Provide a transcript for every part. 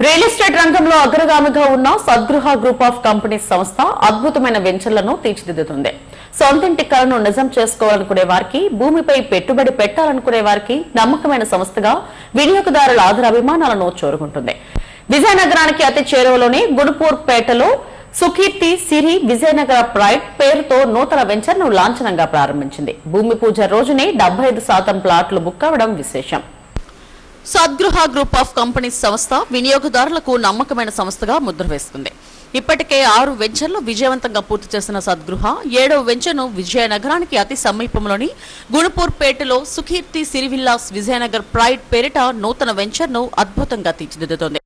Real estate రంగంలో అగ్రగామిగా ఉన్న సద్గృహ గ్రూప్ ఆఫ్ కంపెనీస్ సంస్థ అద్భుతమైన వెంచర్లను తీర్చిదిద్దుతుంది. సొంతింటి కలను నిజం చేసుకోవాలనుకునే వారికి, భూమిపై పెట్టుబడి పెట్టాలనుకునే వారికి నమ్మకమైన సంస్థగా వినియోగదారుల ఆదర అభిమానాలను చూరుకుంటుంది. విజయనగరానికి అతి చేరువలోని గుణపూర్ పేటలో సుకీర్తి సిరి విజయనగర ప్రైడ్ పేరుతో నూతన వెంచర్ ను లాంఛనంగా ప్రారంభించింది. భూమి పూజ రోజునే 75% ప్లాట్లు బుక్ అవడం విశేషం. సద్గృహ గ్రూప్ ఆఫ్ కంపెనీస్ సంస్థ వినియోగదారులకు నమ్మకమైన సంస్థగా ముద్ర వేసుకుంది. ఇప్పటికే 6 వెంచర్లు విజయవంతంగా పూర్తి చేసిన సద్గృహ 7వ వెంచర్ను విజయనగరానికి అతి సమీపంలోని గుణపూర్ పేటలో సుకీర్తి సిరివిల్లాస్ విజయనగర్ ప్రైడ్ పేరిట నూతన వెంచర్ను అద్భుతంగా తీర్చిదిద్దుతోంది.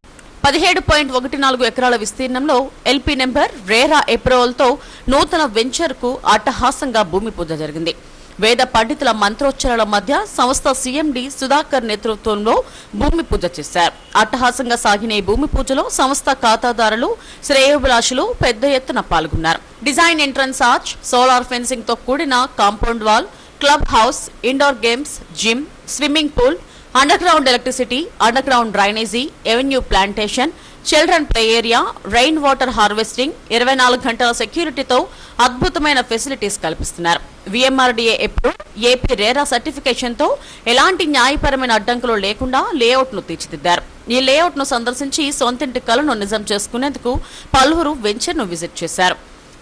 17.14 ఎకరాల విస్తీర్ణంలో ఎల్పీ నెంబర్ రేరా అప్రూవల్తో నూతన వెంచర్కు అట్టహాసంగా భూమి పూజ జరిగింది. వేద పండితుల మంత్రోచ్చరణల మధ్య సంస్థ సీఎండీ సుధాకర్ నేతృత్వంలో భూమి పూజ చేశారు. అట్టహాసంగా సాగిన ఈ భూమి పూజలో సంస్థ ఖాతాదారులు, శ్రేయోభిలాషులు పెద్ద ఎత్తున పాల్గొన్నారు. Design entrance arch, solar fencing తో కూడిన compound wall, club house, indoor games, gym, swimming pool, underground electricity, underground drainage, avenue plantation, children play area, rain water harvesting, 24 గంటల సెక్యూరిటీతో అద్భుతమైన ఫెసిలిటీస్ కల్పిస్తున్నారు. VMRDA approve, AP RERA certification తో ఎలాంటి న్యాయపరమైన అడ్డంకులు లేకుండా లేఅవుట్ ను తీర్చిదిద్దారు. ఈ లేఅవుట్ ను సందర్శించి సొంతింటి కలను నిజం చేసుకునేందుకు పలువురు వెంచర్ ను విజిట్ చేశారు.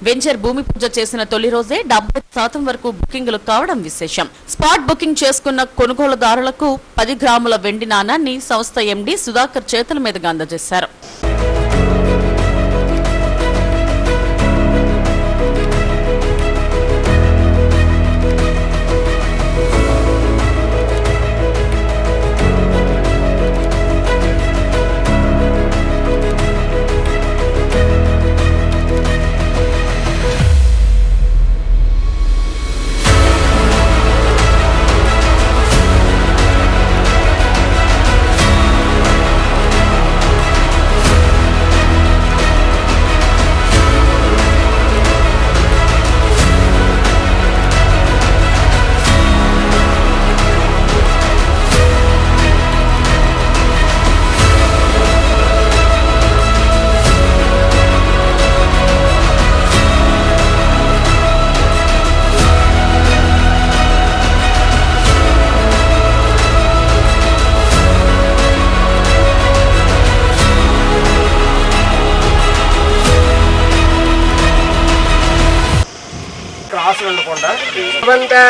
వెంచర్ భూమి పూజ చేసిన తొలి రోజే 70% వరకు బుకింగ్లు కావడం విశేషం. స్పాట్ బుకింగ్ చేసుకున్న కొనుగోలుదారులకు 10 గ్రాముల వెండి నాణాన్ని సంస్థ ఎండీ సుధాకర్ చేతుల మీదుగా అందజేశారు.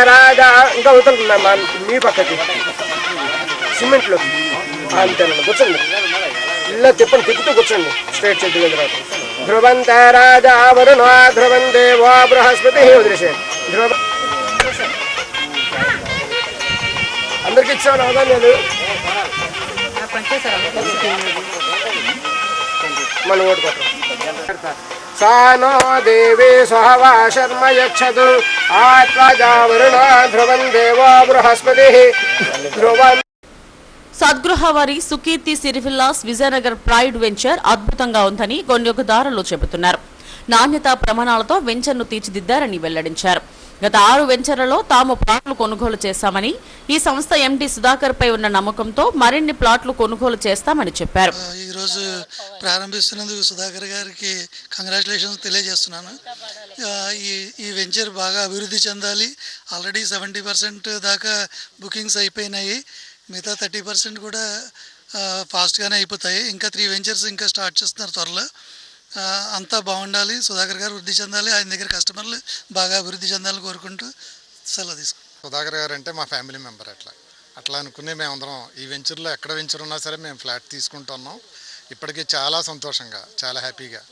రాజా ఇంకా అవుతుందమ్మా మీ పక్కకి సిమెంట్లో అంతేనండి. కూర్చోండి, ఇలా తిప్పండి, తిప్పుతూ కూర్చోండి. స్ట్రేట్ చేతి తర్వాత ధ్రువంత రాజా వరుణ ధ్రువం దేవో బృహస్పతి వదిలేసే ధ్రువ అందరికి ఇచ్చాను అవునా నేను మన ఓటు కొట్టం సానో దేవి సహవా శర్మ యక్షదు ఆత్మజా వరుణ ధ్రువం దేవో బృహస్పతి ధ్రువం. సద్గృహ వారి సుకీర్తి సిరివిల్లాస్ విజయనగర్ ప్రైడ్ వెంచర్ అద్భుతంగా ఉందని కొనుగోలుదారులు చెబుతున్నారు. నాణ్యతా ప్రమాణాలతో వెంచర్ను తీర్చిదిద్దారని వెల్లడించారు. గత 6 వెంచర్లలో తాము ప్లాట్లు కొనుగోలు చేశామని, ఈ సంస్థ ఎండీ సుధాకర్ పై ఉన్న నమ్మకంతో మరిన్ని ప్లాట్లు కొనుగోలు చేస్తామని చెప్పారు. ఈ రోజు ప్రారంభిస్తున్నందుకు సుధాకర్ గారికి కంగ్రాచులేషన్స్ తెలియజేస్తున్నాను. ఈ వెంచర్ బాగా అభివృద్ధి చెందాలి. ఆల్రెడీ 70% దాకా బుకింగ్స్ అయిపోయినాయి. మిగతా 30% కూడా ఫాస్ట్గానే అయిపోతాయి. ఇంకా 3 వెంచర్స్ ఇంకా స్టార్ట్ చేస్తున్నారు త్వరలో. అంతా బాగుండాలి, సుధాకర్ గారు వృద్ధి చెందాలి, ఆయన దగ్గర కస్టమర్లు బాగా అభివృద్ధి చెందాలని కోరుకుంటూ సెలవు తీసుకుంటాం. సుధాకర్ గారు అంటే మా ఫ్యామిలీ మెంబర్. అట్లా అనుకుని మేమందరం ఈ వెంచర్లో ఎక్కడ వెంచర్ ఉన్నా సరే మేము ఫ్లాట్ తీసుకుంటున్నాం. ఇప్పటికీ చాలా సంతోషంగా, చాలా హ్యాపీగా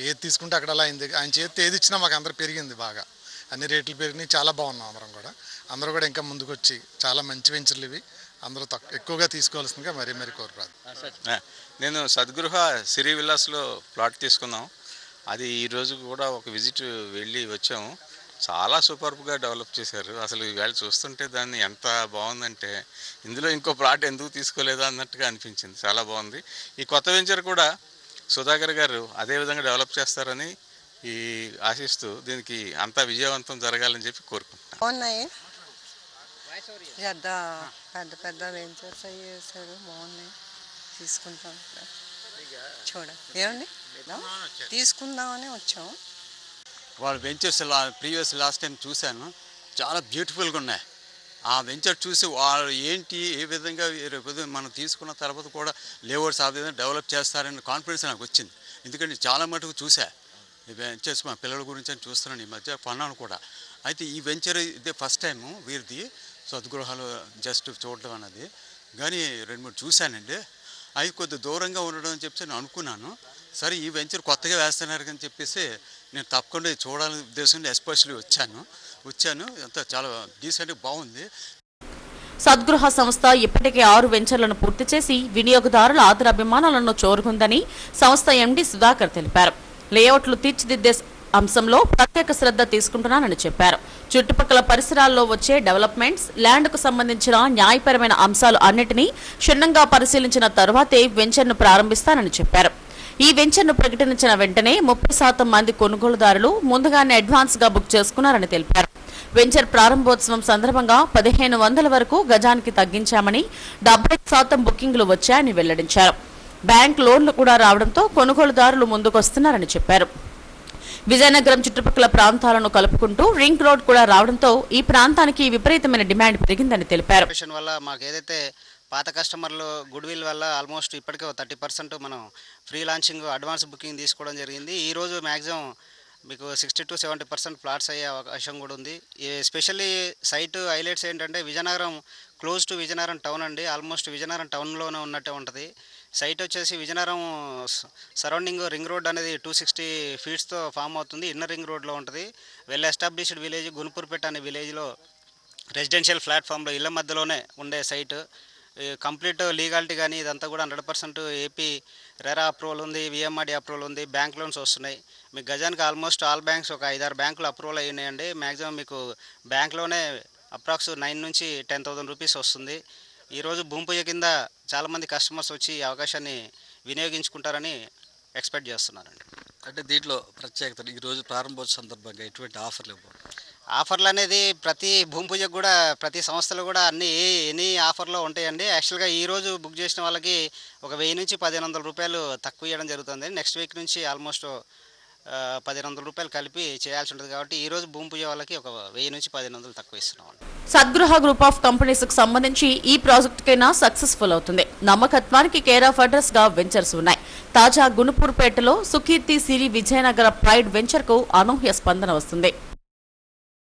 ఏది తీసుకుంటే అక్కడ అలా అయింది. ఆయన చేతి ఏది ఇచ్చినా మాకు అందరూ పెరిగింది, బాగా అన్ని రేట్లు పెరిగినాయి. చాలా బాగున్నాం అందరూ కూడా ఇంకా ముందుకు వచ్చి చాలా మంచి వెంచర్లు ఇవి అందరూ ఎక్కువగా తీసుకోవాల్సిందిగా మరీ కోరుతారు. నేను సద్గృహ సిరి విల్లాస్లో ప్లాట్ తీసుకున్నాం. అది ఈరోజు కూడా ఒక విజిట్ వెళ్ళి వచ్చాము. చాలా సూపర్గా డెవలప్ చేశారు. అసలు ఈవేళ చూస్తుంటే దాన్ని ఎంత బాగుందంటే ఇందులో ఇంకో ప్లాట్ ఎందుకు తీసుకోలేదా అన్నట్టుగా అనిపించింది. చాలా బాగుంది. ఈ కొత్త వెంచర్ కూడా సుధాకర్ గారు అదేవిధంగా డెవలప్ చేస్తారని ఆశిస్తూ దీనికి అంతా విజయవంతం జరగాలని చెప్పి కోరుకుంటున్నాను. బాగున్నాయి, పెద్ద పెద్ద వెంచర్స్ అవి చేశారు, బాగున్నాయి, తీసుకుంటాం. ఏమండి తీసుకుందామని వచ్చాము. వాళ్ళ వెంచర్స్ ప్రీవియస్ లాస్ట్ టైం చూశాను, చాలా బ్యూటిఫుల్గా ఉన్నాయి. ఆ వెంచర్ చూసి వాళ్ళు ఏంటి ఏ విధంగా రేపు మనం తీసుకున్న తర్వాత కూడా లేఅవుట్స్ ఆ విధంగా డెవలప్ చేస్తారనే కాన్ఫిడెన్స్ నాకు వచ్చింది. ఎందుకంటే చాలా మటుకు చూసా ఈ వెంచర్స్, మా పిల్లల గురించి అని చూస్తున్నాను, ఈ మధ్య కొన్నాను కూడా. అయితే ఈ వెంచర్ ఇదే ఫస్ట్ టైము వీరిది సద్గృహాలు జస్ట్ చూడడం అన్నది. కానీ 2-3 చూశానండి. అవి కొద్ది దూరంగా ఉండడం అని చెప్పి నేను అనుకున్నాను. సరే ఈ వెంచర్ కొత్తగా వేస్తున్నారు అని చెప్పేసి నేను తప్పకుండా చూడాలని ఉద్దేశంలో ఎస్పెషల్లీ వచ్చాను. అంతా చాలా డీసెంట్గా బాగుంది. సద్గృహ సంస్థ ఇప్పటికే 6 వెంచర్లను పూర్తి చేసి వినియోగదారుల ఆదరాభిమానాలను కోరుకుందని సంస్థ ఎండీ సుధాకర్ తెలిపారు. లేఅవుట్లు తీర్చిదిద్దే అంశంలో ప్రత్యేక శ్రద్ధ తీసుకుంటున్నానని చెప్పారు. చుట్టుపక్కల పరిసరాల్లో వచ్చే డెవలప్మెంట్స్, ల్యాండ్కు సంబంధించిన న్యాయపరమైన అంశాలు అన్నిటినీ క్షుణ్ణంగా పరిశీలించిన తరువాతే వెంచర్ను ప్రారంభిస్తానని చెప్పారు. ఈ వెంచర్ను ప్రకటించిన వెంటనే 30% మంది కొనుగోలుదారులు ముందుగానే అడ్వాన్స్గా బుక్ చేసుకున్నారని తెలిపారు. వెంచర్ ప్రారంభోత్సవం సందర్భంగా 1500 వరకు గజానికి తగ్గించామని, 70% బుకింగ్లు వచ్చాయని వెల్లడించారు. బ్యాంక్ లోన్లు కూడా రావడంతో కొనుగోలుదారులు ముందుకొస్తున్నారని చెప్పారు. విజయనగరం చుట్టుపక్కల ప్రాంతాలను కలుపుకుంటూ రింగ్ రోడ్ కూడా రావడంతో ఈ ప్రాంతానికి విపరీతమైన డిమాండ్ పెరిగిందని తెలిపారు. వల్ల మాకు ఏదైతే పాత కస్టమర్లు గుడ్ విల్ వల్ల ఆల్మోస్ట్ ఇప్పటికే 30% మనం ఫ్రీ లాంచింగ్ అడ్వాన్స్ బుకింగ్ తీసుకోవడం జరిగింది. ఈరోజు మ్యాక్సిమం మీకు 60 to 70% ప్లాట్స్ అయ్యే అవకాశం కూడా ఉంది. ఎస్పెషల్లీ సైట్ హైలైట్స్ ఏంటంటే Vizianagaram close to Vizianagaram town అండి. ఆల్మోస్ట్ విజయనగరం టౌన్లోనే ఉన్నట్టే ఉంటుంది. సైట్ వచ్చేసి విజయనగరం సరౌండింగ్ రింగ్ రోడ్ అనేది 260 ఫీట్స్తో ఫామ్ అవుతుంది. ఇన్నర్ రింగ్ రోడ్లో ఉంటుంది. వెల్ ఎస్టాబ్లిష్డ్ విలేజ్ గునుపూర్పేట అనే విలేజ్లో రెసిడెన్షియల్ ప్లాట్ఫామ్లో ఇళ్ల మధ్యలోనే ఉండే సైట్. కంప్లీట్ లీగాలిటీ కానీ ఇదంతా కూడా 100% ఏపీ రెరా అప్రూవల్ ఉంది, విఎంఆర్డి అప్రూవల్ ఉంది, బ్యాంక్ లోన్స్ వస్తున్నాయి. మీకు గజానికి ఆల్మోస్ట్ ఆల్ బ్యాంక్స్ ఒక 5-6 బ్యాంకులు అప్రూవల్ అయినాయండి. మ్యాక్సిమం మీకు బ్యాంక్లోనే అప్రాక్స్ 9 నుంచి 10,000 రూపీస్ వస్తుంది. ఈరోజు భూమి పూజ కింద చాలామంది కస్టమర్స్ వచ్చి ఈ అవకాశాన్ని వినియోగించుకుంటారని ఎక్స్పెక్ట్ చేస్తున్నారండి. అంటే దీంట్లో ప్రత్యేకత ఈరోజు ప్రారంభోత్సవ సందర్భంగా ఎటువంటి ఆఫర్లు ఇవ్వరు? ఆఫర్లు అనేది ప్రతి భూమి పూజకు కూడా ప్రతి సంస్థలు కూడా ఎనీ ఆఫర్లో ఉంటాయండి. యాక్చువల్గా ఈరోజు బుక్ చేసిన వాళ్ళకి ఒక 1000 నుంచి 1500 రూపాయలు తక్కువ ఇవ్వడం జరుగుతుంది. నెక్స్ట్ వీక్ నుంచి ఆల్మోస్ట్ 1500 రూపాయలు కలిపి చేయాల్సి ఉంటుంది. కాబట్టి ఈరోజు భూమి పూజ వాళ్ళకి ఒక 1000 నుంచి 1500 తక్కువ ఇస్తున్నాం. సద్గృహ గ్రూప్ ఆఫ్ కంపెనీస్ కు సంబంధించి ఈ ప్రాజెక్ట్ కైనా సక్సెస్ఫుల్ అవుతుంది. నమ్మకత్వానికి కేర్ ఆఫ్ అడ్రస్ గా వెంచర్స్ ఉన్నాయి. తాజా గునుపూర్పేటలో సుకీర్తి సిరి విజయనగర ప్రైడ్ వెంచర్ కు అనూహ్య స్పందన వస్తుంది.